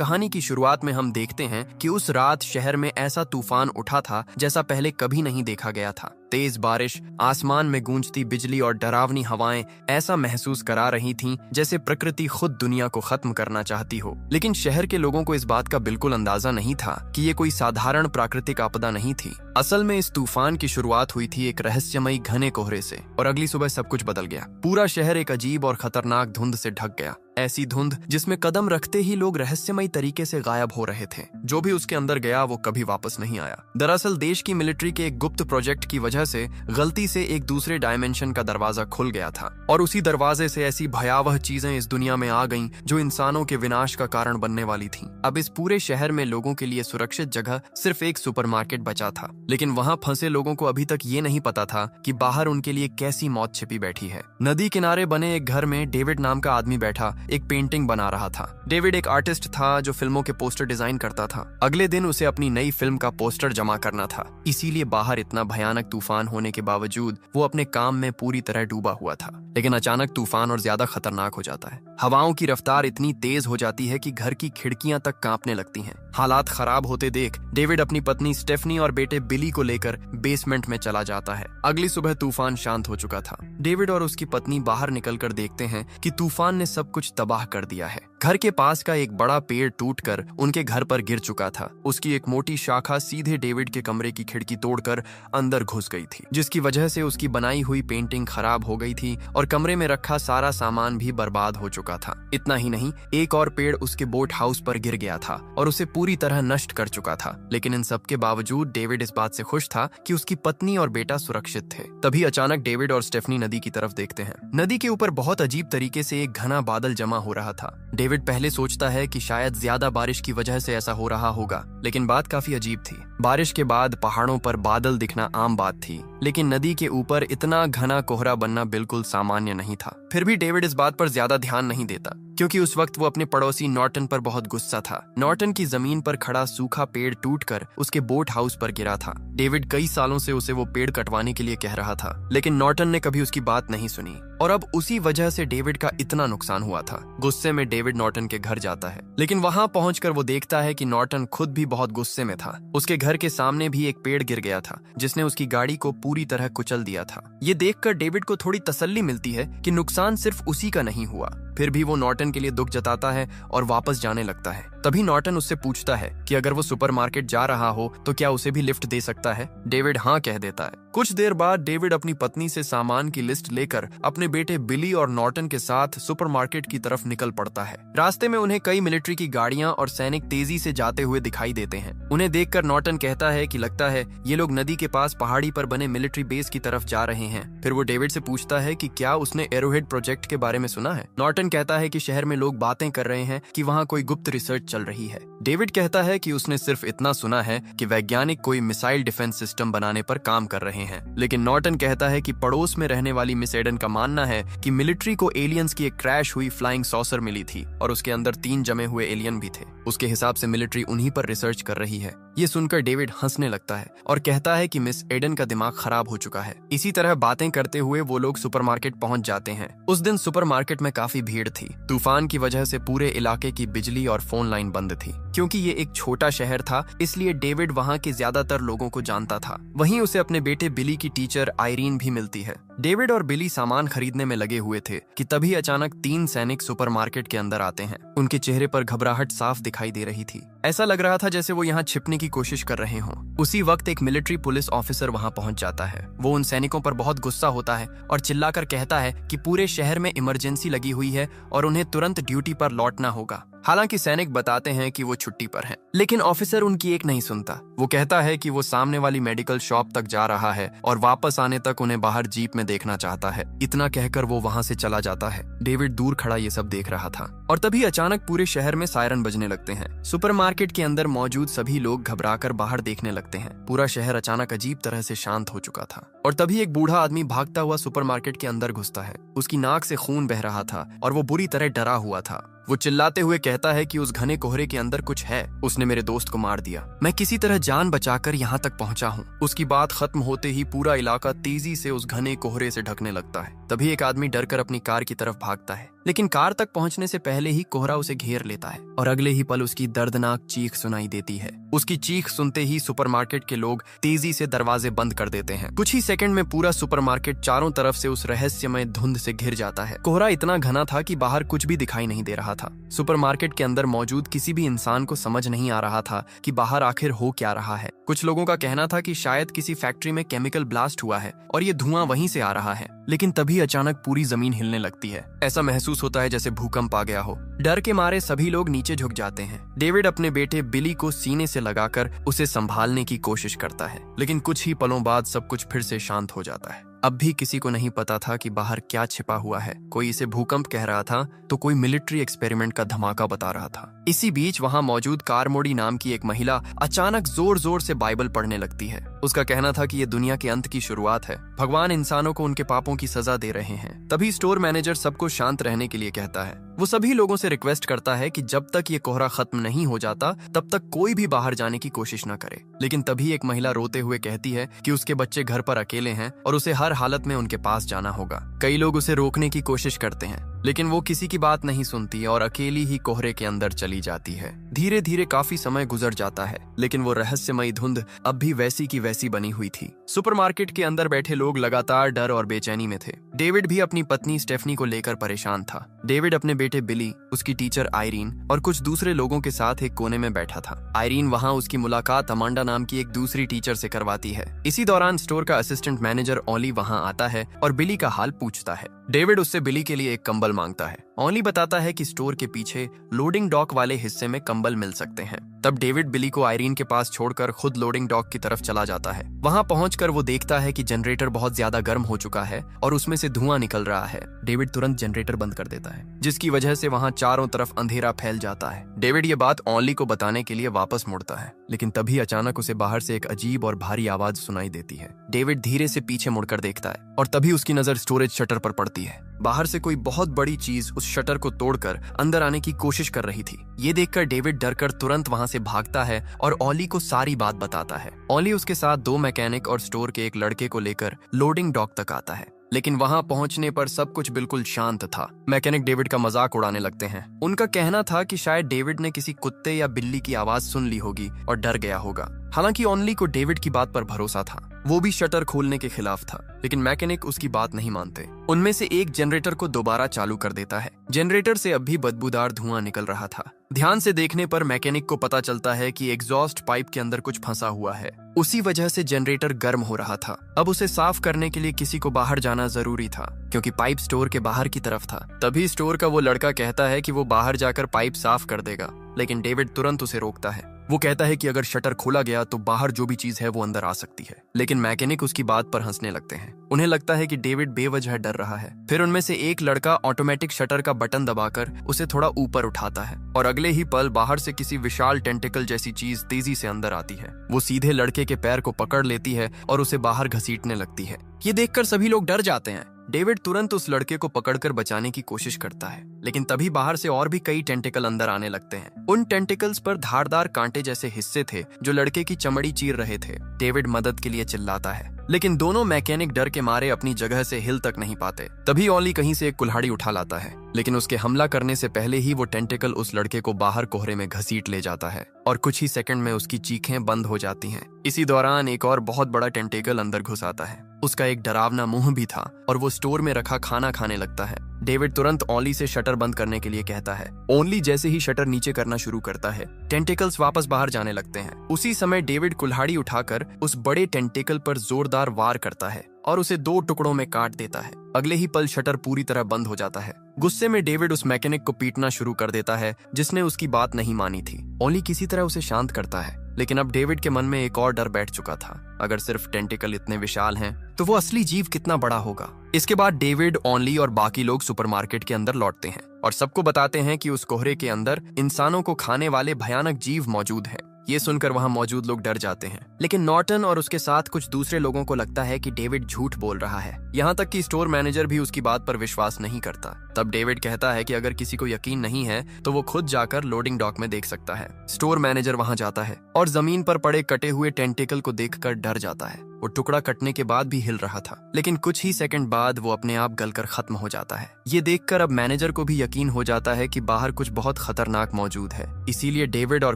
कहानी की शुरुआत में हम देखते हैं कि उस रात शहर में ऐसा तूफान उठा था जैसा पहले कभी नहीं देखा गया था। तेज बारिश, आसमान में गूंजती बिजली और डरावनी हवाएं ऐसा महसूस करा रही थीं जैसे प्रकृति खुद दुनिया को खत्म करना चाहती हो। लेकिन शहर के लोगों को इस बात का बिल्कुल अंदाजा नहीं था कि ये कोई साधारण प्राकृतिक आपदा नहीं थी। असल में इस तूफान की शुरुआत हुई थी एक रहस्यमयी घने कोहरे से और अगली सुबह सब कुछ बदल गया। पूरा शहर एक अजीब और खतरनाक धुंध से ढक गया। ऐसी धुंध जिसमें कदम रखते ही लोग रहस्यमयी तरीके से गायब हो रहे थे। जो भी उसके अंदर गया वो कभी वापस नहीं आया। दरअसल देश की मिलिट्री के एक गुप्त प्रोजेक्ट की वजह से गलती से एक दूसरे डायमेंशन का दरवाजा खुल गया था और उसी दरवाजे से ऐसी भयावह चीजें इस दुनिया में आ गईं जो इंसानों के विनाश का कारण बनने वाली थीं। अब इस पूरे शहर में लोगों के लिए सुरक्षित जगह सिर्फ एक सुपरमार्केट बचा था, लेकिन वहां फंसे लोगों को अभी तक ये नहीं पता था कि बाहर उनके लिए कैसी मौत छिपी बैठी है। नदी किनारे बने एक घर में डेविड नाम का आदमी बैठा एक पेंटिंग बना रहा था। डेविड एक आर्टिस्ट था जो फिल्मों के पोस्टर डिजाइन करता था। अगले दिन उसे अपनी नई फिल्म का पोस्टर जमा करना था, इसीलिए बाहर इतना भयानक तूफान होने के बावजूद वो अपने काम में पूरी तरह डूबा हुआ था। लेकिन अचानक तूफान और ज्यादा खतरनाक हो जाता है। हवाओं की रफ्तार इतनी तेज हो जाती है कि घर की खिड़कियां तक कांपने लगती हैं। हालात खराब होते देख डेविड अपनी पत्नी स्टेफनी और बेटे बिली को लेकर बेसमेंट में चला जाता है। अगली सुबह तूफान शांत हो चुका था। डेविड और उसकी पत्नी बाहर निकलकर देखते हैं कि तूफान ने सब कुछ तबाह कर दिया है। घर के पास का एक बड़ा पेड़ टूटकर उनके घर पर गिर चुका था। उसकी एक मोटी शाखा सीधे डेविड के कमरे की खिड़की तोड़कर अंदर घुस गई थी, जिसकी वजह से उसकी बनाई हुई पेंटिंग खराब हो गई थी और कमरे में रखा सारा सामान भी बर्बाद हो चुका था। इतना ही नहीं, एक और पेड़ उसके बोट हाउस पर गिर गया था और उसे पूरी तरह नष्ट कर चुका था। लेकिन इन सब के बावजूद डेविड इस बात से खुश था कि उसकी पत्नी और बेटा सुरक्षित थे। तभी अचानक डेविड और स्टेफनी नदी की तरफ देखते हैं। नदी के ऊपर बहुत अजीब तरीके से एक घना बादल जमा हो रहा था। डेविड पहले सोचता है कि शायद ज्यादा बारिश की वजह से ऐसा हो रहा होगा, लेकिन बात काफी अजीब थी। बारिश के बाद पहाड़ों पर बादल दिखना आम बात थी, लेकिन नदी के ऊपर इतना घना कोहरा बनना बिल्कुल सामान्य नहीं था। फिर भी डेविड इस बात पर ज्यादा ध्यान नहीं देता, क्योंकि उस वक्त वो अपने पड़ोसी नॉर्टन पर बहुत गुस्सा था। नॉर्टन की जमीन पर खड़ा सूखा पेड़ टूटकर उसके बोट हाउस पर गिरा था। डेविड कई सालों से उसे वो पेड़ कटवाने के लिए कह रहा था, लेकिन नॉर्टन ने कभी उसकी बात नहीं सुनी और अब उसी वजह से डेविड का इतना नुकसान हुआ था। गुस्से में डेविड नॉर्टन के घर जाता है, लेकिन वहां पहुंचकर वो देखता है कि नॉर्टन खुद भी बहुत गुस्से में था। उसके घर के सामने भी एक पेड़ गिर गया था जिसने उसकी गाड़ी को पूरी तरह कुचल दिया था। ये देखकर डेविड को थोड़ी तसल्ली मिलती है कि नुकसान सिर्फ उसी का नहीं हुआ। फिर भी वो नॉर्टन के लिए दुख जताता है और वापस जाने लगता है। तभी नॉर्टन उससे पूछता है कि अगर वो सुपरमार्केट जा रहा हो तो क्या उसे भी लिफ्ट दे सकता है। डेविड हाँ कह देता है। कुछ देर बाद डेविड अपनी पत्नी से सामान की लिस्ट लेकर अपने बेटे बिली और नॉर्टन के साथ सुपरमार्केट की तरफ निकल पड़ता है। रास्ते में उन्हें कई मिलिट्री की गाड़ियां और सैनिक तेजी से जाते हुए दिखाई देते हैं। उन्हें देखकर नॉर्टन कहता है कि लगता है ये लोग नदी के पास पहाड़ी पर बने मिलिट्री बेस की तरफ जा रहे हैं। फिर वो डेविड से पूछता है कि क्या उसने एरोहेड प्रोजेक्ट के बारे में सुना है। नॉर्टन कहता है कि शहर में लोग बातें कर रहे हैं कि वहाँ कोई गुप्त रिसर्च चल रही है। डेविड कहता है कि उसने सिर्फ इतना सुना है कि वैज्ञानिक कोई मिसाइल डिफेंस सिस्टम बनाने पर काम कर रहे हैं। लेकिन नॉर्टन कहता है कि पड़ोस में रहने वाली मिस एडन का मानना है कि मिलिट्री को एलियंस की एक क्रैश हुई फ्लाइंग सॉसर मिली थी और उसके अंदर 3 जमे हुए एलियन भी थे। उसके हिसाब से मिलिट्री उन्हीं पर रिसर्च कर रही है। ये सुनकर डेविड हंसने लगता है और कहता है कि मिस एडन का दिमाग खराब हो चुका है। इसी तरह बातें करते हुए वो लोग सुपरमार्केट पहुंच जाते हैं। उस दिन सुपरमार्केट में काफी भीड़ थी। तूफान की वजह से पूरे इलाके की बिजली और फोन लाइन बंद थी। क्योंकि ये एक छोटा शहर था, इसलिए डेविड वहाँ के ज्यादातर लोगों को जानता था। वहीं उसे अपने बेटे बिली की टीचर आयरीन भी मिलती है। डेविड और बिली सामान खरीदने में लगे हुए थे कि तभी अचानक 3 सैनिक सुपरमार्केट के अंदर आते हैं। उनके चेहरे पर घबराहट साफ दिखाई दे रही थी। ऐसा लग रहा था जैसे वो यहाँ छिपने की कोशिश कर रहे हों। उसी वक्त एक मिलिट्री पुलिस ऑफिसर वहाँ पहुंच जाता है। वो उन सैनिकों पर बहुत गुस्सा होता है और चिल्लाकर कहता है कि पूरे शहर में इमरजेंसी लगी हुई है और उन्हें तुरंत ड्यूटी पर लौटना होगा। हालांकि सैनिक बताते हैं कि वो छुट्टी पर हैं, लेकिन ऑफिसर उनकी एक नहीं सुनता। वो कहता है कि वो सामने वाली मेडिकल शॉप तक जा रहा है और वापस आने तक उन्हें बाहर जीप में देखना चाहता है। इतना कहकर वो वहां से चला जाता है। डेविड दूर खड़ा ये सब देख रहा था और तभी अचानक पूरे शहर में सायरन बजने लगते हैं। सुपरमार्केट के अंदर मौजूद सभी लोग घबराकर बाहर देखने लगते हैं। पूरा शहर अचानक अजीब तरह से शांत हो चुका था और तभी एक बूढ़ा आदमी भागता हुआ सुपरमार्केट के अंदर घुसता है। उसकी नाक से खून बह रहा था और वो बुरी तरह डरा हुआ था। वो चिल्लाते हुए कहता है कि उस घने कोहरे के अंदर कुछ है। उसने मेरे दोस्त को मार दिया। मैं किसी तरह जान बचाकर यहाँ तक पहुँचा हूँ। उसकी बात खत्म होते ही पूरा इलाका तेजी से उस घने कोहरे से ढकने लगता है। तभी एक आदमी डरकर अपनी कार की तरफ भागता है। लेकिन कार तक पहुंचने से पहले ही कोहरा उसे घेर लेता है और अगले ही पल उसकी दर्दनाक चीख सुनाई देती है। उसकी चीख सुनते ही सुपरमार्केट के लोग तेजी से दरवाजे बंद कर देते हैं। कुछ ही सेकंड में पूरा सुपरमार्केट चारों तरफ से उस रहस्यमय धुंध से घिर जाता है। कोहरा इतना घना था कि बाहर कुछ भी दिखाई नहीं दे रहा था। सुपरमार्केट के अंदर मौजूद किसी भी इंसान को समझ नहीं आ रहा था कि बाहर आखिर हो क्या रहा है। कुछ लोगों का कहना था कि शायद किसी फैक्ट्री में केमिकल ब्लास्ट हुआ है और ये धुआं वहीं से आ रहा है। लेकिन तभी अचानक पूरी जमीन हिलने लगती है। ऐसा महसूस होता है जैसे भूकंप आ गया हो। डर के मारे सभी लोग नीचे झुक जाते हैं। डेविड अपने बेटे बिली को सीने से लगाकर उसे संभालने की कोशिश करता है, लेकिन कुछ ही पलों बाद सब कुछ फिर से शांत हो जाता है। अब भी किसी को नहीं पता था कि बाहर क्या छिपा हुआ है। कोई इसे भूकंप कह रहा था तो कोई मिलिट्री एक्सपेरिमेंट का धमाका बता रहा था। इसी बीच वहां मौजूद कारमोडी नाम की एक महिला अचानक जोर जोर से बाइबल पढ़ने लगती है। उसका कहना था कि ये दुनिया के अंत की शुरुआत है। भगवान इंसानों को उनके पापों की सजा दे रहे हैं। तभी स्टोर मैनेजर सबको शांत रहने के लिए कहता है। वो सभी लोगों से रिक्वेस्ट करता है कि जब तक ये कोहरा खत्म नहीं हो जाता तब तक कोई भी बाहर जाने की कोशिश न करे। लेकिन तभी एक महिला रोते हुए कहती है कि उसके बच्चे घर पर अकेले हैं और उसे हर हालत में उनके पास जाना होगा। कई लोग उसे रोकने की कोशिश करते हैं, लेकिन वो किसी की बात नहीं सुनती और अकेली ही कोहरे के अंदर चली जाती है। धीरे धीरे काफी समय गुजर जाता है, लेकिन वो रहस्यमयी धुंध अब भी वैसी की वैसी बनी हुई थी। सुपरमार्केट के अंदर बैठे लोग लगातार डर और बेचैनी में थे। डेविड भी अपनी पत्नी स्टेफनी को लेकर परेशान था। डेविड अपने बेटे बिली, उसकी टीचर आयरीन और कुछ दूसरे लोगों के साथ एक कोने में बैठा था। आयरीन वहां उसकी मुलाकात अमांडा नाम की एक दूसरी टीचर से करवाती है। इसी दौरान स्टोर का असिस्टेंट मैनेजर ओली वहां आता है और बिली का हाल पूछता है। डेविड उससे बिली के लिए एक कंबल मांगता है। ओली बताता है कि स्टोर के पीछे लोडिंग डॉक वाले हिस्से में कंबल मिल सकते हैं। तब डेविड बिली को आयरीन के पास छोड़कर खुद लोडिंग डॉक की तरफ चला जाता है। वहां पहुंचकर वो देखता है कि जनरेटर बहुत ज्यादा गर्म हो चुका है और उसमें से धुआं निकल रहा है। डेविड तुरंत जनरेटर बंद कर देता है, जिसकी वजह से वहां चारों तरफ अंधेरा फैल जाता है। डेविड ये बात ओली को बताने के लिए वापस मुड़ता है, लेकिन तभी अचानक उसे बाहर से एक अजीब और भारी आवाज सुनाई देती है। डेविड धीरे से पीछे मुड़कर देखता है और तभी उसकी नजर स्टोरेज शटर पर पड़ती है। बाहर से कोई बहुत बड़ी चीज उस शटर को तोड़कर अंदर आने की कोशिश कर रही थी। ये देखकर डेविड डरकर तुरंत वहां से भागता है और ओली को सारी बात बताता है। ओली उसके साथ 2 मैकेनिक और स्टोर के एक लड़के को लेकर लोडिंग डॉक तक आता है, लेकिन वहां पहुंचने पर सब कुछ बिल्कुल शांत था। मैकेनिक डेविड का मजाक उड़ाने लगते हैं। उनका कहना था कि शायद डेविड ने किसी कुत्ते या बिल्ली की आवाज सुन ली होगी और डर गया होगा। हालांकि ओनली को डेविड की बात पर भरोसा था। वो भी शटर खोलने के खिलाफ था, लेकिन मैकेनिक उसकी बात नहीं मानते। उनमें से एक जनरेटर को दोबारा चालू कर देता है। जनरेटर से अब भी बदबूदार धुआं निकल रहा था। ध्यान से देखने पर मैकेनिक को पता चलता है कि एग्जॉस्ट पाइप के अंदर कुछ फंसा हुआ है। उसी वजह से जनरेटर गर्म हो रहा था। अब उसे साफ करने के लिए किसी को बाहर जाना जरूरी था, क्योंकि पाइप स्टोर के बाहर की तरफ था। तभी स्टोर का वो लड़का कहता है कि वो बाहर जाकर पाइप साफ कर देगा, लेकिन डेविड तुरंत उसे रोकता है। वो कहता है कि अगर शटर खोला गया तो बाहर जो भी चीज है वो अंदर आ सकती है। लेकिन मैकेनिक उसकी बात पर हंसने लगते हैं। उन्हें लगता है कि डेविड बेवजह डर रहा है। फिर उनमें से एक लड़का ऑटोमेटिक शटर का बटन दबाकर उसे थोड़ा ऊपर उठाता है और अगले ही पल बाहर से किसी विशाल टेंटिकल जैसी चीज तेजी से अंदर आती है। वो सीधे लड़के के पैर को पकड़ लेती है और उसे बाहर घसीटने लगती है। ये देखकर सभी लोग डर जाते हैं। डेविड तुरंत उस लड़के को पकड़कर बचाने की कोशिश करता है, लेकिन तभी बाहर से और भी कई टेंटिकल अंदर आने लगते हैं। उन टेंटिकल्स पर धारदार कांटे जैसे हिस्से थे जो लड़के की चमड़ी चीर रहे थे। डेविड मदद के लिए चिल्लाता है, लेकिन दोनों मैकेनिक डर के मारे अपनी जगह से हिल तक नहीं पाते। तभी ओली कहीं से एक कुल्हाड़ी उठा लाता है, लेकिन उसके हमला करने से पहले ही वो टेंटिकल उस लड़के को बाहर कोहरे में घसीट ले जाता है और कुछ ही सेकंड में उसकी चीखें बंद हो जाती हैं। इसी दौरान एक और बहुत बड़ा टेंटिकल अंदर घुस आता है। उसका एक डरावना मुंह भी था और वो स्टोर में रखा खाना खाने लगता है। डेविड तुरंत ओली से शटर बंद करने के लिए कहता है। ओली जैसे ही शटर नीचे करना शुरू करता है, टेंटिकल्स वापस बाहर जाने लगते हैं। उसी समय डेविड कुल्हाड़ी उठाकर उस बड़े टेंटिकल पर जोरदार वार करता है और उसे 2 टुकड़ों में काट देता है। अगले ही पल शटर पूरी तरह बंद हो जाता है। गुस्से में डेविड उस मैकेनिक को पीटना शुरू कर देता है जिसने उसकी बात नहीं मानी थी। ओली किसी तरह उसे शांत करता है, लेकिन अब डेविड के मन में एक और डर बैठ चुका था। अगर सिर्फ टेंटिकल इतने विशाल हैं, तो वो असली जीव कितना बड़ा होगा। इसके बाद डेविड, ओनली और बाकी लोग सुपरमार्केट के अंदर लौटते हैं और सबको बताते हैं कि उस कोहरे के अंदर इंसानों को खाने वाले भयानक जीव मौजूद हैं। ये सुनकर वहां मौजूद लोग डर जाते हैं, लेकिन नॉर्टन और उसके साथ कुछ दूसरे लोगों को लगता है कि डेविड झूठ बोल रहा है। यहाँ तक कि स्टोर मैनेजर भी उसकी बात पर विश्वास नहीं करता। तब डेविड कहता है कि अगर किसी को यकीन नहीं है तो वो खुद जाकर लोडिंग डॉक में देख सकता है। स्टोर मैनेजर वहां जाता है और जमीन पर पड़े कटे हुए टेंटिकल को देखकर डर जाता है। वो टुकड़ा कटने के बाद भी हिल रहा था, लेकिन कुछ ही सेकंड बाद वो अपने आप गलकर खत्म हो जाता है। ये देखकर अब मैनेजर को भी यकीन हो जाता है कि बाहर कुछ बहुत खतरनाक मौजूद है। इसीलिए डेविड और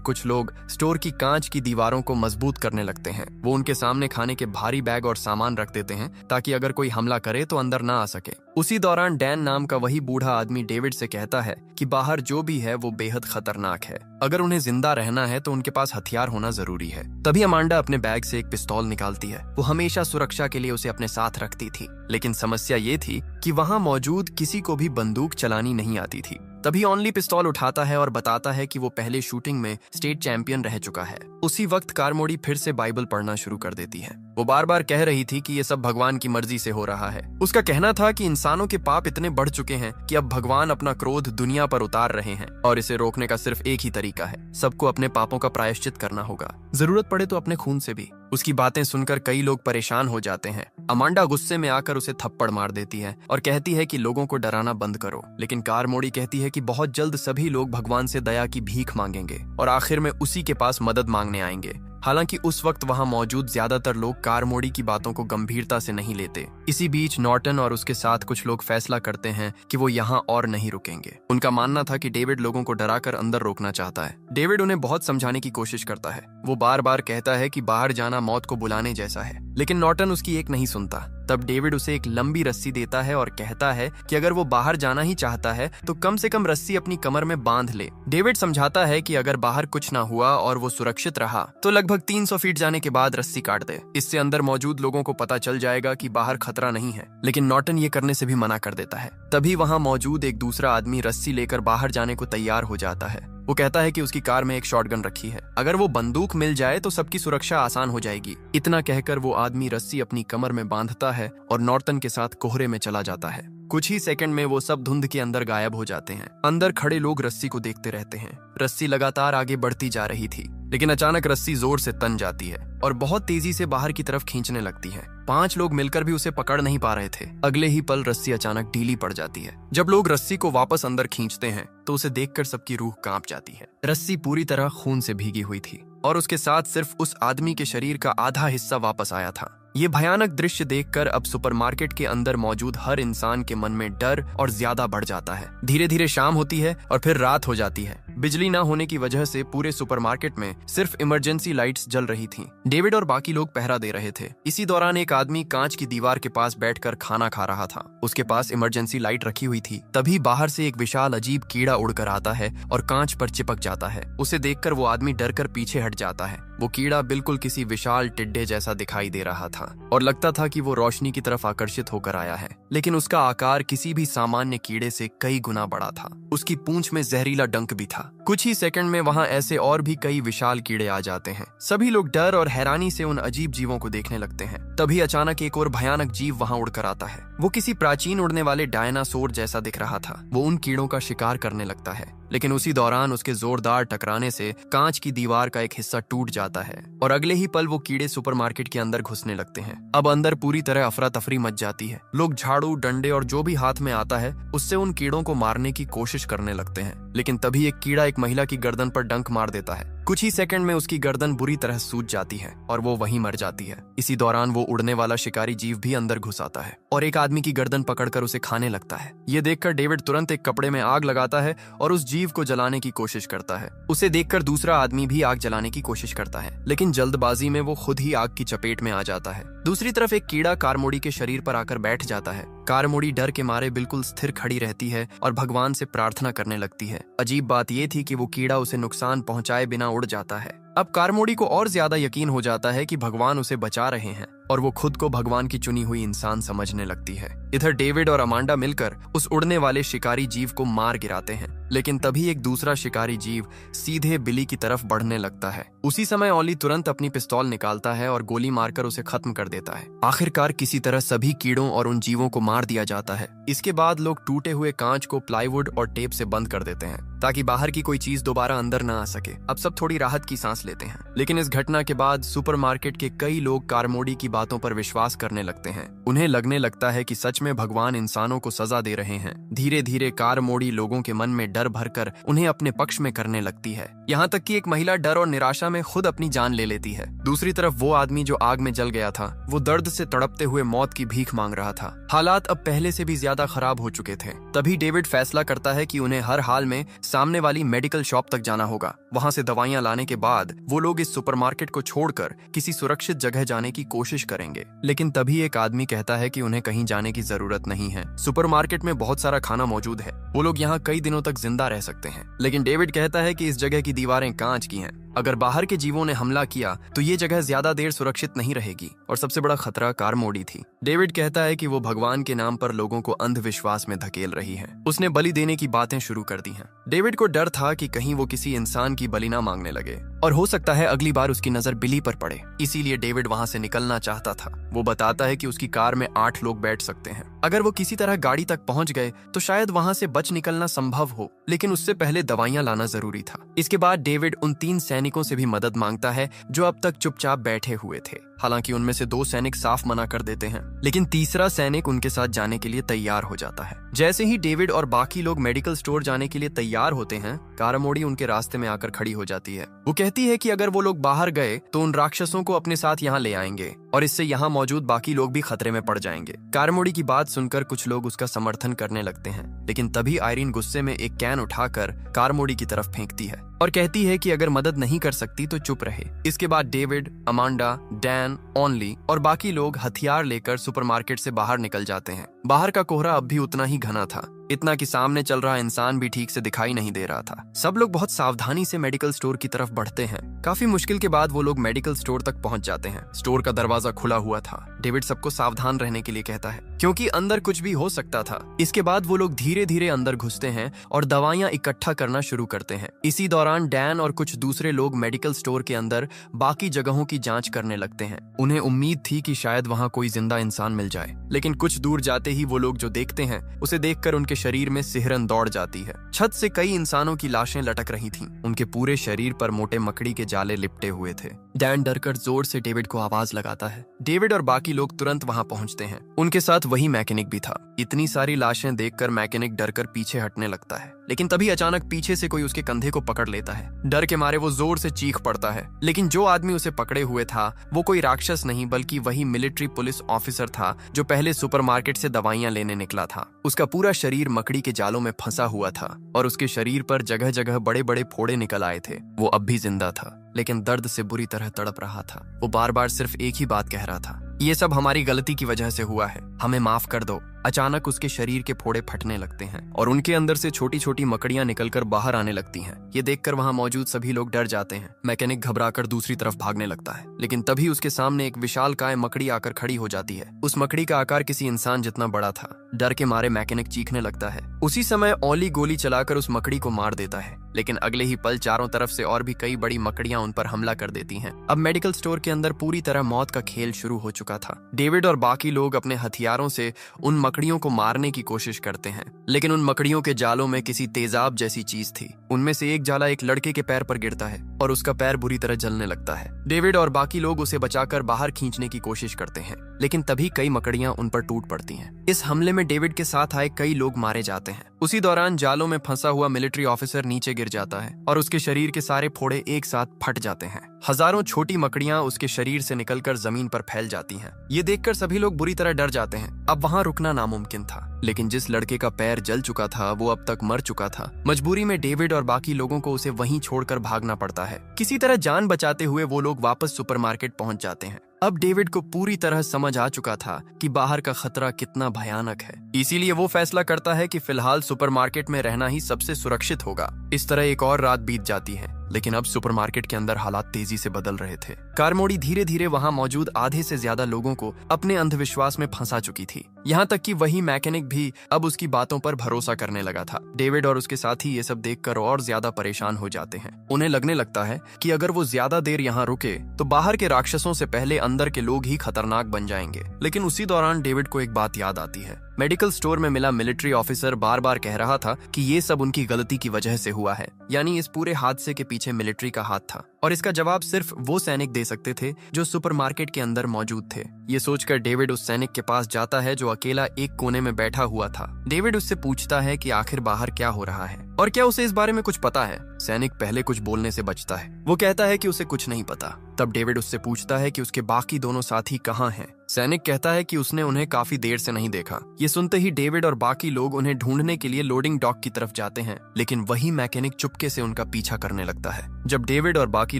कुछ लोग स्टोर की कांच की दीवारों को मजबूत करने लगते हैं। वो उनके सामने खाने के भारी बैग और सामान रख देते हैं ताकि अगर कोई हमला करे तो अंदर ना आ सके। उसी दौरान डैन नाम का वही बूढ़ा आदमी डेविड से कहता है कि बाहर जो भी है वो बेहद खतरनाक है, अगर उन्हें जिंदा रहना है तो उनके पास हथियार होना जरूरी है। तभी अमांडा अपने बैग से एक पिस्तौल निकालती है। वो हमेशा सुरक्षा के लिए उसे अपने साथ रखती थी, लेकिन समस्या ये थी कि वहां मौजूद किसी को भी बंदूक चलानी नहीं आती थी। तभी ऑनली पिस्तौल उठाता है और बताता है कि वो पहले शूटिंग में स्टेट चैंपियन रह चुका है। उसी वक्त कारमोडी फिर से बाइबल पढ़ना शुरू कर देती है। वो बार बार कह रही थी कि ये सब भगवान की मर्जी से हो रहा है। उसका कहना था कि इंसानों के पाप इतने बढ़ चुके हैं कि अब भगवान अपना क्रोध दुनिया पर उतार रहे हैं और इसे रोकने का सिर्फ एक ही तरीका है, सबको अपने पापों का प्रायश्चित करना होगा, जरूरत पड़े तो अपने खून से भी। उसकी बातें सुनकर कई लोग परेशान हो जाते हैं। अमांडा गुस्से में आकर उसे थप्पड़ मार देती है और कहती है कि लोगों को डराना बंद करो, लेकिन कारमोडी कहती है कि बहुत जल्द सभी लोग भगवान से दया की भीख मांगेंगे और आखिर में उसी के पास मदद मांगने आएंगे। हालांकि उस वक्त वहां मौजूद ज्यादातर लोग कारमोडी की बातों को गंभीरता से नहीं लेते। इसी बीच नॉर्टन और उसके साथ कुछ लोग फैसला करते हैं कि वो यहाँ और नहीं रुकेंगे। उनका मानना था कि डेविड लोगों को डराकर अंदर रोकना चाहता है। डेविड उन्हें बहुत समझाने की कोशिश करता है। वो बार बार कहता है कि बाहर जाना मौत को बुलाने जैसा है, लेकिन नॉर्टन उसकी एक नहीं सुनता। तब डेविड उसे एक लंबी रस्सी देता है और कहता है कि अगर वो बाहर जाना ही चाहता है तो कम से कम रस्सी अपनी कमर में बांध ले। डेविड समझाता है कि अगर बाहर कुछ ना हुआ और वो सुरक्षित रहा तो लगभग 300 फीट जाने के बाद रस्सी काट दे। इससे अंदर मौजूद लोगों को पता चल जाएगा कि बाहर खतरा नहीं है, लेकिन नॉर्टन ये करने से भी मना कर देता है। तभी वहां मौजूद एक दूसरा आदमी रस्सी लेकर बाहर जाने को तैयार हो जाता है। वो कहता है कि उसकी कार में एक शॉटगन रखी है, अगर वो बंदूक मिल जाए तो सबकी सुरक्षा आसान हो जाएगी। इतना कहकर वो आदमी रस्सी अपनी कमर में बांधता है और नॉर्टन के साथ कोहरे में चला जाता है। कुछ ही सेकंड में वो सब धुंध के अंदर गायब हो जाते हैं। अंदर खड़े लोग रस्सी को देखते रहते हैं। रस्सी लगातार आगे बढ़ती जा रही थी, लेकिन अचानक रस्सी जोर से तन जाती है और बहुत तेजी से बाहर की तरफ खींचने लगती है। 5 लोग मिलकर भी उसे पकड़ नहीं पा रहे थे। अगले ही पल रस्सी अचानक ढीली पड़ जाती है। जब लोग रस्सी को वापस अंदर खींचते हैं तो उसे देखकर सबकी रूह कांप जाती है। रस्सी पूरी तरह खून से भीगी हुई थी और उसके साथ सिर्फ उस आदमी के शरीर का आधा हिस्सा वापस आया था। ये भयानक दृश्य देखकर अब सुपरमार्केट के अंदर मौजूद हर इंसान के मन में डर और ज्यादा बढ़ जाता है। धीरे धीरे शाम होती है और फिर रात हो जाती है। बिजली न होने की वजह से पूरे सुपरमार्केट में सिर्फ इमरजेंसी लाइट्स जल रही थीं। डेविड और बाकी लोग पहरा दे रहे थे। इसी दौरान एक आदमी कांच की दीवार के पास बैठकर खाना खा रहा था। उसके पास इमरजेंसी लाइट रखी हुई थी। तभी बाहर से एक विशाल अजीब कीड़ा उड़कर आता है और कांच पर चिपक जाता है। उसे देखकर वो आदमी डरकर पीछे हट जाता है। वो कीड़ा बिल्कुल किसी विशाल टिड्डे जैसा दिखाई दे रहा था और लगता था कि वो रोशनी की तरफ आकर्षित होकर आया है, लेकिन उसका आकार किसी भी सामान्य कीड़े से कई गुना बड़ा था। उसकी पूंछ में जहरीला डंक भी था। कुछ ही सेकंड में वहां ऐसे और भी कई विशाल कीड़े आ जाते हैं। सभी लोग डर और हैरानी से उन अजीब जीवों को देखने लगते हैं। तभी अचानक एक और भयानक जीव वहां उड़कर आता है। वो किसी प्राचीन उड़ने वाले डायनासोर जैसा दिख रहा था। वो उन कीड़ों का शिकार करने लगता है, लेकिन उसी दौरान उसके जोरदार टकराने से कांच की दीवार का एक हिस्सा टूट जाता है और अगले ही पल वो कीड़े सुपरमार्केट के अंदर घुसने लगते हैं। अब अंदर पूरी तरह अफरा तफरी मच जाती है। लोग झाड़ू, डंडे और जो भी हाथ में आता है उससे उन कीड़ों को मारने की कोशिश करने लगते हैं, लेकिन तभी एक कीड़ा एक महिला की गर्दन पर डंक मार देता है। कुछ ही सेकंड में उसकी गर्दन बुरी तरह सूज जाती है और वो वहीं मर जाती है। इसी दौरान वो उड़ने वाला शिकारी जीव भी अंदर घुस आता है और एक आदमी की गर्दन पकड़कर उसे खाने लगता है। ये देखकर डेविड तुरंत एक कपड़े में आग लगाता है और उस जीव को जलाने की कोशिश करता है। उसे देखकर दूसरा आदमी भी आग जलाने की कोशिश करता है, लेकिन जल्दबाजी में वो खुद ही आग की चपेट में आ जाता है। दूसरी तरफ एक कीड़ा कारमोडी के शरीर पर आकर बैठ जाता है। कारमोडी डर के मारे बिल्कुल स्थिर खड़ी रहती है और भगवान से प्रार्थना करने लगती है। अजीब बात ये थी कि वो कीड़ा उसे नुकसान पहुंचाए बिना उड़ जाता है। अब कारमोडी को और ज्यादा यकीन हो जाता है कि भगवान उसे बचा रहे हैं और वो खुद को भगवान की चुनी हुई इंसान समझने लगती है। इधर डेविड और अमांडा मिलकर उस उड़ने वाले शिकारी जीव को मार गिराते हैं, लेकिन तभी एक दूसरा शिकारी जीव सीधे बिली की तरफ बढ़ने लगता है। उसी समय ओली तुरंत अपनी पिस्तौल निकालता है और गोली मारकर उसे खत्म कर देता है। आखिरकार किसी तरह सभी कीड़ों और उन जीवों को मार दिया जाता है। इसके बाद लोग टूटे हुए कांच को प्लाईवुड और टेप से बंद कर देते हैं ताकि बाहर की कोई चीज दोबारा अंदर न आ सके। अब सब थोड़ी राहत की सांस लेते हैं, लेकिन इस घटना के बाद सुपरमार्केट के कई लोग कारमोडी की बातों पर विश्वास करने लगते हैं। उन्हें लगने लगता है कि सच में भगवान इंसानों को सजा दे रहे हैं। धीरे धीरे कारमोडी लोगों के मन में डर भरकर उन्हें अपने पक्ष में करने लगती है। यहाँ तक कि एक महिला डर और निराशा में खुद अपनी जान ले लेती है। दूसरी तरफ वो आदमी जो आग में जल गया था, वो दर्द से तड़पते हुए मौत की भीख मांग रहा था। हालात अब पहले से भी ज्यादा खराब हो चुके थे। तभी डेविड फैसला करता है कि उन्हें हर हाल में सामने वाली मेडिकल शॉप तक जाना होगा। वहां से दवाइयां लाने के बाद वो लोग इस सुपरमार्केट को छोड़कर किसी सुरक्षित जगह जाने की कोशिश करेंगे। लेकिन तभी एक आदमी कहता है कि उन्हें कहीं जाने की जरूरत नहीं है, सुपरमार्केट में बहुत सारा खाना मौजूद है, वो लोग यहाँ कई दिनों तक जिंदा रह सकते हैं। लेकिन डेविड कहता है कि इस जगह की दीवारें कांच की हैं। अगर बाहर के जीवों ने हमला किया तो ये जगह ज्यादा देर सुरक्षित नहीं रहेगी। और सबसे बड़ा खतरा कारमोडी थी। डेविड कहता है कि वो भगवान के नाम पर लोगों को अंधविश्वास में धकेल रही है। उसने बलि देने की बातें शुरू कर दी हैं। डेविड को डर था कि कहीं वो किसी इंसान की बलि ना मांगने लगे और हो सकता है अगली बार उसकी नजर बिली पर पड़े। इसीलिए डेविड वहां से निकलना चाहता था। वो बताता है कि उसकी कार में 8 लोग बैठ सकते हैं। अगर वो किसी तरह गाड़ी तक पहुंच गए तो शायद वहां से बच निकलना संभव हो, लेकिन उससे पहले दवाइयां लाना जरूरी था। इसके बाद डेविड उन 3 सैनिकों से भी मदद मांगता है जो अब तक चुपचाप बैठे हुए थे। हालांकि उनमें से 2 सैनिक साफ मना कर देते हैं, लेकिन तीसरा सैनिक उनके साथ जाने के लिए तैयार हो जाता है। जैसे ही डेविड और बाकी लोग मेडिकल स्टोर जाने के लिए तैयार होते हैं, कारमोडी उनके रास्ते में आकर खड़ी हो जाती है। वो कहती है कि अगर वो लोग बाहर गए तो उन राक्षसों को अपने साथ यहाँ ले आएंगे और इससे यहाँ मौजूद बाकी लोग भी खतरे में पड़ जाएंगे। कारमोडी की बात सुनकर कुछ लोग उसका समर्थन करने लगते हैं, लेकिन तभी आयरीन गुस्से में एक कैन उठाकर कारमोडी की तरफ फेंकती है और कहती है कि अगर मदद नहीं कर सकती तो चुप रहे। इसके बाद डेविड, अमांडा, डैन, ओनली और बाकी लोग हथियार लेकर सुपरमार्केट से बाहर निकल जाते हैं। बाहर का कोहरा अब भी उतना ही घना था, इतना कि सामने चल रहा इंसान भी ठीक से दिखाई नहीं दे रहा था। सब लोग बहुत सावधानी से मेडिकल स्टोर की तरफ बढ़ते हैं। काफी मुश्किल के बाद वो लोग मेडिकल स्टोर तक पहुंच जाते हैं। स्टोर का दरवाजा खुला हुआ था। डेविड सबको सावधान रहने के लिए कहता है क्योंकि अंदर कुछ भी हो सकता था। इसके बाद वो लोग धीरे धीरे अंदर घुसते हैं और दवाइयां इकट्ठा करना शुरू करते हैं। इसी दौरान डैन और कुछ दूसरे लोग मेडिकल स्टोर के अंदर बाकी जगहों की जांच करने लगते हैं। उन्हें उम्मीद थी कि शायद वहां कोई जिंदा इंसान मिल जाए, लेकिन कुछ दूर जाते ही वो लोग जो देखते हैं उसे देखकर उनके शरीर में सिहरन दौड़ जाती है। छत से कई इंसानों की लाशें लटक रही थीं। उनके पूरे शरीर पर मोटे मकड़ी के जाले लिपटे हुए थे। डैन डरकर जोर से डेविड को आवाज लगाता है। डेविड और बाकी लोग तुरंत वहां पहुंचते हैं। उनके साथ वही मैकेनिक भी था। इतनी सारी लाशें देखकर मैकेनिक डरकर पीछे हटने लगता है, लेकिन तभी अचानक पीछे से कोई उसके कंधे को पकड़ लेता है। डर के मारे वो जोर से चीख पड़ता है, लेकिन जो आदमी उसे पकड़े हुए था वो कोई राक्षस नहीं बल्कि वही मिलिट्री पुलिस ऑफिसर था जो पहले सुपरमार्केट से दवाइयां लेने निकला था। उसका पूरा शरीर मकड़ी के जालों में फंसा हुआ था और उसके शरीर पर जगह जगह बड़े बड़े फोड़े निकल आए थे। वो अब भी जिंदा था, लेकिन दर्द से बुरी तरह तड़प रहा था। वो बार बार सिर्फ एक ही बात कह रहा था, ये सब हमारी गलती की वजह से हुआ है, हमें माफ कर दो। अचानक उसके शरीर के फोड़े फटने लगते हैं और उनके अंदर से छोटी छोटी मकड़ियां निकलकर बाहर आने लगती हैं। ये देखकर वहां मौजूद सभी लोग डर जाते हैं। मैकेनिक घबराकर दूसरी तरफ भागने लगता है, लेकिन तभी उसके सामने एक विशालकाय मकड़ी आकर खड़ी हो जाती है। उस मकड़ी का आकार किसी इंसान जितना बड़ा था। डर के मारे मैकेनिक चीखने लगता है। उसी समय ओली गोली चलाकर उस मकड़ी को मार देता है, लेकिन अगले ही पल चारों तरफ से और भी कई बड़ी मकड़ियां उन पर हमला कर देती हैं। अब मेडिकल स्टोर के अंदर पूरी तरह मौत का खेल शुरू हो चुका था। डेविड और बाकी लोग अपने हथियारों से उन मकड़ियों को मारने की कोशिश करते हैं, लेकिन उन मकड़ियों के जालों में किसी तेजाब जैसी चीज थी। उनमें से एक जाला एक लड़के के पैर पर गिरता है और उसका पैर बुरी तरह जलने लगता है। डेविड और बाकी लोग उसे बचाकर बाहर खींचने की कोशिश करते हैं, लेकिन तभी कई मकड़ियां उन पर टूट पड़ती हैं। इस हमले में डेविड के साथ आए कई लोग मारे जाते हैं। उसी दौरान जालों में फंसा हुआ मिलिट्री ऑफिसर नीचे गिर जाता है और उसके शरीर के सारे फोड़े एक साथ फट जाते हैं। हजारों छोटी मकड़ियां उसके शरीर से निकलकर जमीन पर फैल जाती हैं। ये देखकर सभी लोग बुरी तरह डर जाते हैं। अब वहां रुकना नामुमकिन था, लेकिन जिस लड़के का पैर जल चुका था वो अब तक मर चुका था। मजबूरी में डेविड और बाकी लोगों को उसे वहीं छोड़कर भागना पड़ता है। किसी तरह जान बचाते हुए वो लोग वापस सुपरमार्केट पहुंच जाते हैं। अब डेविड को पूरी तरह समझ आ चुका था कि बाहर का खतरा कितना भयानक है। इसीलिए वो फैसला करता है कि फिलहाल सुपरमार्केट में रहना ही सबसे सुरक्षित होगा। इस तरह एक और रात बीत जाती है, लेकिन अब सुपरमार्केट के अंदर हालात तेजी से बदल रहे थे। कारमोडी धीरे धीरे वहां मौजूद आधे से ज्यादा लोगों को अपने अंधविश्वास में फंसा चुकी थी। यहाँ तक कि वही मैकेनिक भी अब उसकी बातों पर भरोसा करने लगा था। डेविड और उसके साथी ये सब देखकर और ज्यादा परेशान हो जाते हैं। उन्हें लगने लगता है कि अगर वो ज्यादा देर यहाँ रुके तो बाहर के राक्षसों से पहले अंदर के लोग ही खतरनाक बन जाएंगे। लेकिन उसी दौरान डेविड को एक बात याद आती है। मेडिकल स्टोर में मिला मिलिट्री ऑफिसर बार बार कह रहा था कि ये सब उनकी गलती की वजह से हुआ है, यानी इस पूरे हादसे के पीछे मिलिट्री का हाथ था। और इसका जवाब सिर्फ वो सैनिक दे सकते थे जो सुपरमार्केट के अंदर मौजूद थे। ये सोचकर डेविड उस सैनिक के पास जाता है जो अकेला एक कोने में बैठा हुआ था। डेविड उससे पूछता है कि आखिर बाहर क्या हो रहा है और क्या उसे इस बारे में कुछ पता है। सैनिक पहले कुछ बोलने से बचता है। वो कहता है कि उसे कुछ नहीं पता। तब डेविड उससे पूछता है कि उसके बाकी दोनों साथी कहाँ हैं। सैनिक कहता है कि उसने उन्हें काफी देर से नहीं देखा। ये सुनते ही डेविड और बाकी लोग उन्हें ढूंढने के लिए लोडिंग डॉक की तरफ जाते हैं, लेकिन वही मैकेनिक चुपके से उनका पीछा करने लगता है। जब डेविड और बाकी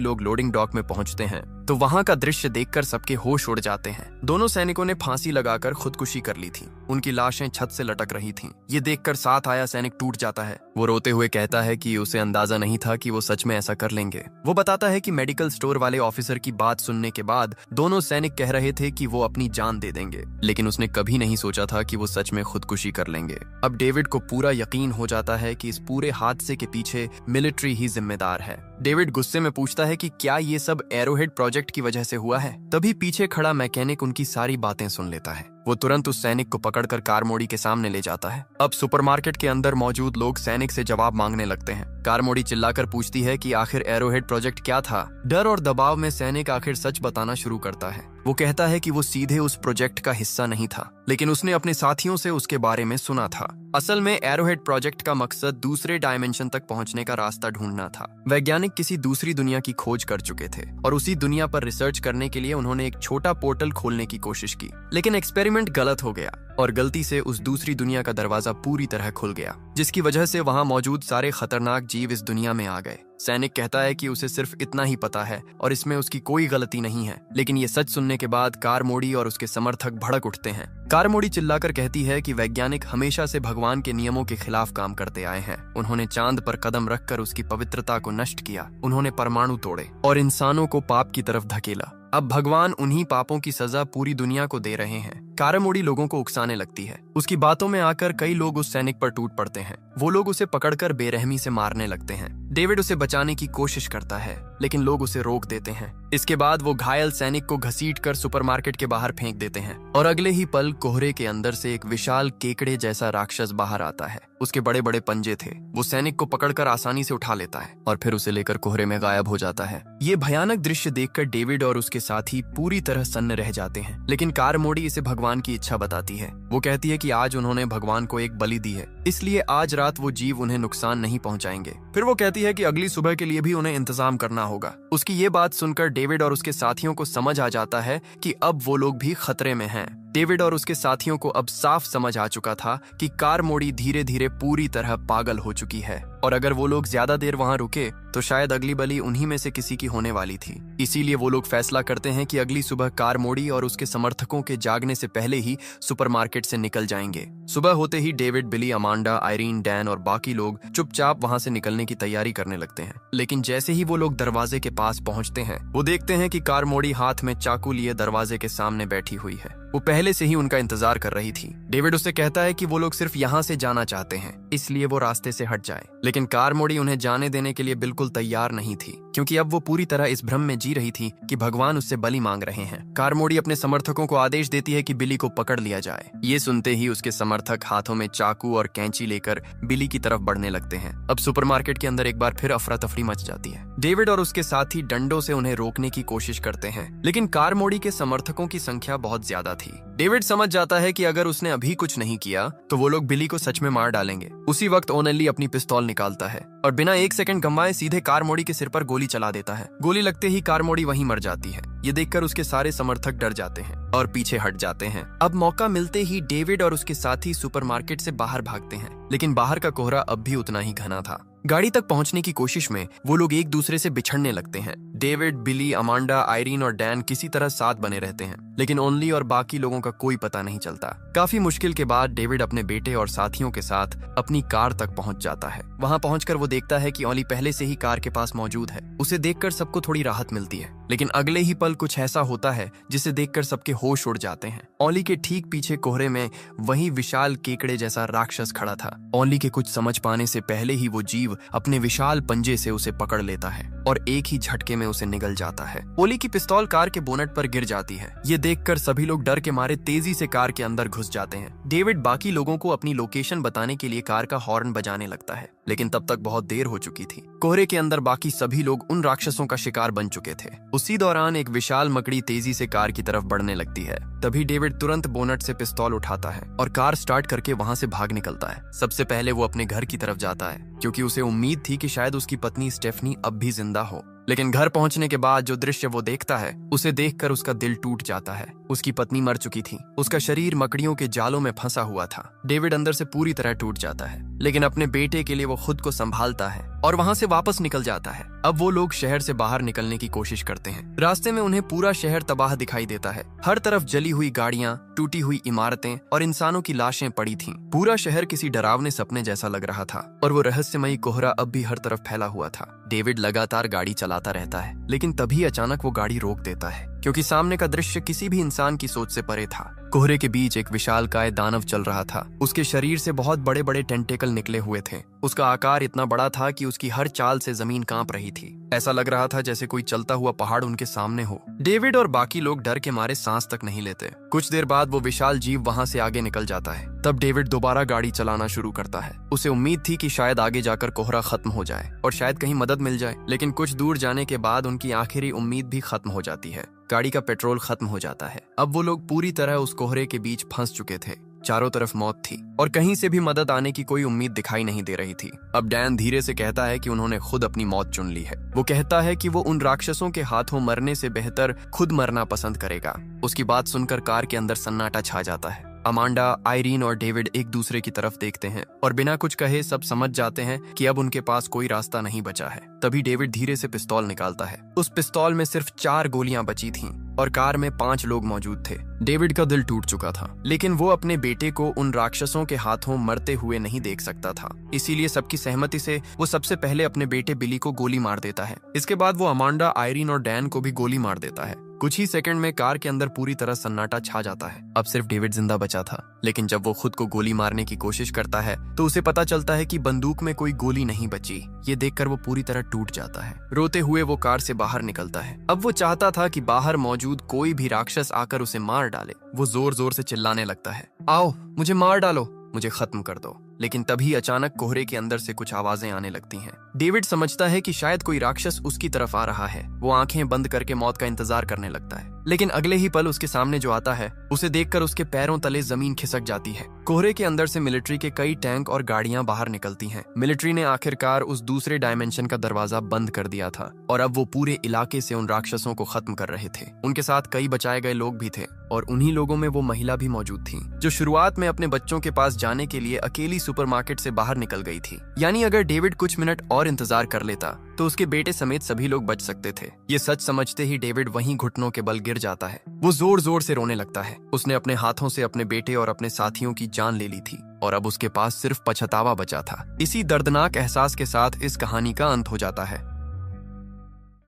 लोग लोडिंग डॉक में पहुंचते हैं तो वहां का दृश्य देखकर सबके होश उड़ जाते हैं। दोनों सैनिकों ने फांसी लगाकर खुदकुशी कर ली थी। उनकी लाशें छत से लटक रही थीं। ये देखकर साथ आया सैनिक टूट जाता है। वो रोते हुए कहता है कि उसे अंदाजा नहीं था कि वो सच में ऐसा कर लेंगे। वो बताता है कि मेडिकल स्टोर वाले ऑफिसर की बात सुनने के बाद दोनों सैनिक कह रहे थे कि वो अपनी जान दे देंगे, लेकिन उसने कभी नहीं सोचा था कि वो सच में खुदकुशी कर लेंगे। अब डेविड को पूरा यकीन हो जाता है कि इस पूरे हादसे के पीछे मिलिट्री ही जिम्मेदार है। डेविड गुस्से में पूछता है कि क्या ये सब एरोहेड प्रोजेक्ट की वजह से हुआ है। तभी पीछे खड़ा मैकेनिक उनकी सारी बातें सुन लेता है। वो तुरंत उस सैनिक को पकड़कर कारमोड़ी के सामने ले जाता है। अब सुपरमार्केट के अंदर मौजूद लोग सैनिक से जवाब मांगने लगते हैं। कारमोड़ी चिल्लाकर पूछती है कि आखिर एरोहेड प्रोजेक्ट क्या था। डर और दबाव में सैनिक आखिर सच बताना शुरू करता है। वो कहता है कि वो सीधे उस प्रोजेक्ट का हिस्सा नहीं था, लेकिन उसने अपने साथियों से उसके बारे में सुना था। असल में एरोहेड प्रोजेक्ट का मकसद दूसरे डायमेंशन तक पहुंचने का रास्ता ढूंढना था। वैज्ञानिक किसी दूसरी दुनिया की खोज कर चुके थे और उसी दुनिया पर रिसर्च करने के लिए उन्होंने एक छोटा पोर्टल खोलने की कोशिश की, लेकिन एक्सपेरिमेंट गलत हो गया और गलती से उस दूसरी दुनिया का दरवाजा पूरी तरह खुल गया, जिसकी वजह से वहां मौजूद सारे खतरनाक जीव इस दुनिया में आ गए। सैनिक कहता है कि उसे सिर्फ इतना ही पता है और इसमें उसकी कोई गलती नहीं है, लेकिन ये सच सुनने के बाद कारमोड़ी और उसके समर्थक भड़क उठते हैं। कारमोड़ी चिल्लाकर कहती है कि वैज्ञानिक हमेशा से भगवान के नियमों के खिलाफ काम करते आए हैं। उन्होंने चांद पर कदम रखकर उसकी पवित्रता को नष्ट किया, उन्होंने परमाणु तोड़े और इंसानों को पाप की तरफ धकेला। अब भगवान उन्हीं पापों की सजा पूरी दुनिया को दे रहे हैं। कारमोड़ी लोगों को उकसाने लगती है। उसकी बातों में आकर कई लोग उस सैनिक पर टूट पड़ते हैं। वो लोग उसे पकड़कर बेरहमी से मारने लगते हैं। डेविड उसे बचाने की कोशिश करता है, लेकिन लोग उसे रोक देते हैं। इसके बाद वो घायल सैनिक को घसीटकर सुपरमार्केट के बाहर फेंक देते हैं और अगले ही पल कोहरे के अंदर से एक विशाल केकड़े जैसा राक्षस बाहर आता है। उसके बड़े बड़े पंजे थे। वो सैनिक को पकड़कर आसानी से उठा लेता है और फिर उसे लेकर कोहरे में गायब हो जाता है। ये भयानक दृश्य देखकर डेविड और उसके साथी पूरी तरह सन्न रह जाते हैं, लेकिन कारमोड़ी इसे भगवान की इच्छा बताती है। वो कहती है कि आज उन्होंने भगवान को एक बलि दी है, इसलिए आज रात वो जीव उन्हें नुकसान नहीं पहुंचाएंगे। फिर वो कहती है कि अगली सुबह के लिए भी उन्हें इंतजाम करना होगा। उसकी ये बात सुनकर डेविड और उसके साथियों को समझ आ जाता है कि अब वो लोग भी खतरे में हैं। डेविड और उसके साथियों को अब साफ समझ आ चुका था कि कारमोड़ी धीरे धीरे पूरी तरह पागल हो चुकी है और अगर वो लोग ज्यादा देर वहां रुके तो शायद अगली बलि उन्हीं में से किसी की होने वाली थी। इसीलिए वो लोग फैसला करते हैं कि अगली सुबह कारमोड़ी और उसके समर्थकों के जागने से पहले ही सुपरमार्केट से निकल जाएंगे। सुबह होते ही डेविड, बिली, अमांडा, आयरीन, डैन और बाकी लोग चुपचाप वहां से निकलने की तैयारी करने लगते हैं, लेकिन जैसे ही वो लोग दरवाजे के पास पहुंचते हैं वो देखते हैं कि कारमोड़ी हाथ में चाकू लिए दरवाजे के सामने बैठी हुई है। वो पहले से ही उनका इंतजार कर रही थी। डेविड उससे कहता है कि वो लोग सिर्फ यहाँ से जाना चाहते हैं, इसलिए वो रास्ते से हट जाए, लेकिन कारमोड़ी उन्हें जाने देने के लिए बिल्कुल तैयार नहीं थी, क्योंकि अब वो पूरी तरह इस भ्रम में जी रही थी कि भगवान उससे बलि मांग रहे हैं। कारमोड़ी अपने समर्थकों को आदेश देती है कि बिली को पकड़ लिया जाए। ये सुनते ही उसके समर्थक हाथों में चाकू और कैंची लेकर बिली की तरफ बढ़ने लगते हैं। अब सुपरमार्केट के अंदर एक बार फिर अफरा तफरी मच जाती है। डेविड और उसके साथी डंडों से उन्हें रोकने की कोशिश करते हैं, लेकिन कारमोड़ी के समर्थकों की संख्या बहुत ज्यादा थी। डेविड समझ जाता है कि अगर उसने अभी कुछ नहीं किया तो वो लोग बिली को सच में मार डालेंगे। उसी वक्त ओनेली अपनी पिस्तौल निकालता है और बिना एक सेकंड गंवाए सीधे कारमोड़ी के सिर पर गोली चला देता है। गोली लगते ही कारमोड़ी वहीं मर जाती है। ये देखकर उसके सारे समर्थक डर जाते हैं और पीछे हट जाते हैं। अब मौका मिलते ही डेविड और उसके साथी सुपरमार्केट से बाहर भागते हैं, लेकिन बाहर का कोहरा अब भी उतना ही घना था। गाड़ी तक पहुंचने की कोशिश में वो लोग एक दूसरे से बिछड़ने लगते हैं। डेविड, बिली, अमांडा, आयरीन और डैन किसी तरह साथ बने रहते हैं, लेकिन ओनली और बाकी लोगों का कोई पता नहीं चलता। काफी मुश्किल के बाद डेविड अपने बेटे और साथियों के साथ अपनी कार तक पहुंच जाता है। वहां पहुंचकर वो देखता है कि ओली पहले से ही कार के पास मौजूद है। उसे देखकर सबको थोड़ी राहत मिलती है, लेकिन अगले ही पल कुछ ऐसा होता है जिसे देखकर सबके होश उड़ जाते हैं। ओली के ठीक पीछे कोहरे में वही विशाल केकड़े जैसा राक्षस खड़ा था। ओली के कुछ समझ पाने से पहले ही वो जीव अपने विशाल पंजे से उसे पकड़ लेता है और एक ही झटके में में उसे निगल जाता है। ओली की पिस्तौल कार के बोनट पर गिर जाती है। ये देखकर सभी लोग डर के मारे तेजी से कार के अंदर घुस जाते हैं। डेविड बाकी लोगों को अपनी लोकेशन बताने के लिए कार का हॉर्न बजाने लगता है, लेकिन तब तक बहुत देर हो चुकी थी। कोहरे के अंदर बाकी सभी लोग उन राक्षसों का शिकार बन चुके थे। उसी दौरान एक विशाल मकड़ी तेजी से कार की तरफ बढ़ने लगती है। तभी डेविड तुरंत बोनट से पिस्तौल उठाता है और कार स्टार्ट करके वहां से भाग निकलता है। सबसे पहले वो अपने घर की तरफ जाता है, क्योंकि उसे उम्मीद थी कि शायद उसकी पत्नी स्टेफनी अब भी जिंदा हो। लेकिन घर पहुंचने के बाद जो दृश्य वो देखता है, उसे देखकर उसका दिल टूट जाता है। उसकी पत्नी मर चुकी थी, उसका शरीर मकड़ियों के जालों में फंसा हुआ था। डेविड अंदर से पूरी तरह टूट जाता है, लेकिन अपने बेटे के लिए वो खुद को संभालता है और वहां से वापस निकल जाता है। अब वो लोग शहर से बाहर निकलने की कोशिश करते हैं। रास्ते में उन्हें पूरा शहर तबाह दिखाई देता है। हर तरफ जली हुई गाड़ियां, टूटी हुई इमारतें और इंसानों की लाशें पड़ी थीं। पूरा शहर किसी डरावने सपने जैसा लग रहा था और वो रहस्यमयी कोहरा अब भी हर तरफ फैला हुआ था। डेविड लगातार गाड़ी चलाता रहता है, लेकिन तभी अचानक वो गाड़ी रोक देता है, क्योंकि सामने का दृश्य किसी भी इंसान की सोच से परे था। कोहरे के बीच एक विशालकाय दानव चल रहा था। उसके शरीर से बहुत बड़े बड़े टेंटेकल निकले हुए थे। उसका आकार इतना बड़ा था कि उसकी हर चाल से जमीन कांप रही थी। ऐसा लग रहा था जैसे कोई चलता हुआ पहाड़ उनके सामने हो। डेविड और बाकी लोग डर के मारे सांस तक नहीं लेते। कुछ देर बाद वो विशाल जीव वहां से आगे निकल जाता है। तब डेविड दोबारा गाड़ी चलाना शुरू करता है। उसे उम्मीद थी कि शायद आगे जाकर कोहरा खत्म हो जाए और शायद कहीं मदद मिल जाए, लेकिन कुछ दूर जाने के बाद उनकी आखिरी उम्मीद भी खत्म हो जाती है। गाड़ी का पेट्रोल खत्म हो जाता है। अब वो लोग पूरी तरह उस कोहरे के बीच फंस चुके थे। चारों तरफ मौत थी और कहीं से भी मदद आने की कोई उम्मीद दिखाई नहीं दे रही थी। अब डैन धीरे से कहता है कि उन्होंने खुद अपनी मौत चुन ली है। वो कहता है कि वो उन राक्षसों के हाथों मरने से बेहतर खुद मरना पसंद करेगा। उसकी बात सुनकर कार के अंदर सन्नाटा छा जाता है। अमांडा, आयरीन और डेविड एक दूसरे की तरफ देखते हैं और बिना कुछ कहे सब समझ जाते हैं कि अब उनके पास कोई रास्ता नहीं बचा है। तभी डेविड धीरे से पिस्तौल निकालता है। उस पिस्तौल में सिर्फ 4 गोलियां बची थीं और कार में 5 लोग मौजूद थे। डेविड का दिल टूट चुका था, लेकिन वो अपने बेटे को उन राक्षसों के हाथों मरते हुए नहीं देख सकता था। इसीलिए सबकी सहमति से वो सबसे पहले अपने बेटे बिली को गोली मार देता है। इसके बाद वो अमांडा, आयरीन और डैन को भी गोली मार देता है। कुछ ही सेकंड में कार के अंदर पूरी तरह सन्नाटा छा जाता है। अब सिर्फ डेविड जिंदा बचा था, लेकिन जब वो खुद को गोली मारने की कोशिश करता है तो उसे पता चलता है कि बंदूक में कोई गोली नहीं बची। ये देखकर वो पूरी तरह टूट जाता है। रोते हुए वो कार से बाहर निकलता है। अब वो चाहता था कि बाहर मौजूद कोई भी राक्षस आकर उसे मार डाले। वो जोर जोर से चिल्लाने लगता है, आओ मुझे मार डालो, मुझे खत्म कर दो। लेकिन तभी अचानक कोहरे के अंदर से कुछ आवाजें आने लगती हैं। डेविड समझता है कि शायद कोई राक्षस उसकी तरफ आ रहा है। वो आंखें बंद करके मौत का इंतजार करने लगता है, लेकिन अगले ही पल उसके सामने जो आता है उसे देखकर उसके पैरों तले जमीन खिसक जाती है। कोहरे के अंदर से मिलिट्री के कई टैंक और गाड़ियां बाहर निकलती हैं। मिलिट्री ने आखिरकार उस दूसरे डायमेंशन का दरवाजा बंद कर दिया था और अब वो पूरे इलाके से उन राक्षसों को खत्म कर रहे थे। उनके साथ कई बचाए गए लोग भी थे और उन्हीं लोगों में वो महिला भी मौजूद थी, जो शुरुआत में अपने बच्चों के पास जाने के लिए अकेली सुपरमार्केट से बाहर निकल गई थी। यानी अगर डेविड कुछ मिनट और इंतजार कर लेता तो उसके बेटे समेत सभी लोग बच सकते थे। ये सच समझते ही डेविड वहीं घुटनों के बल गिर जाता है। वो जोर जोर से रोने लगता है। उसने अपने हाथों से अपने बेटे और अपने साथियों की जान ले ली थी और अब उसके पास सिर्फ पछतावा बचा था। इसी दर्दनाक एहसास के साथ इस कहानी का अंत हो जाता है।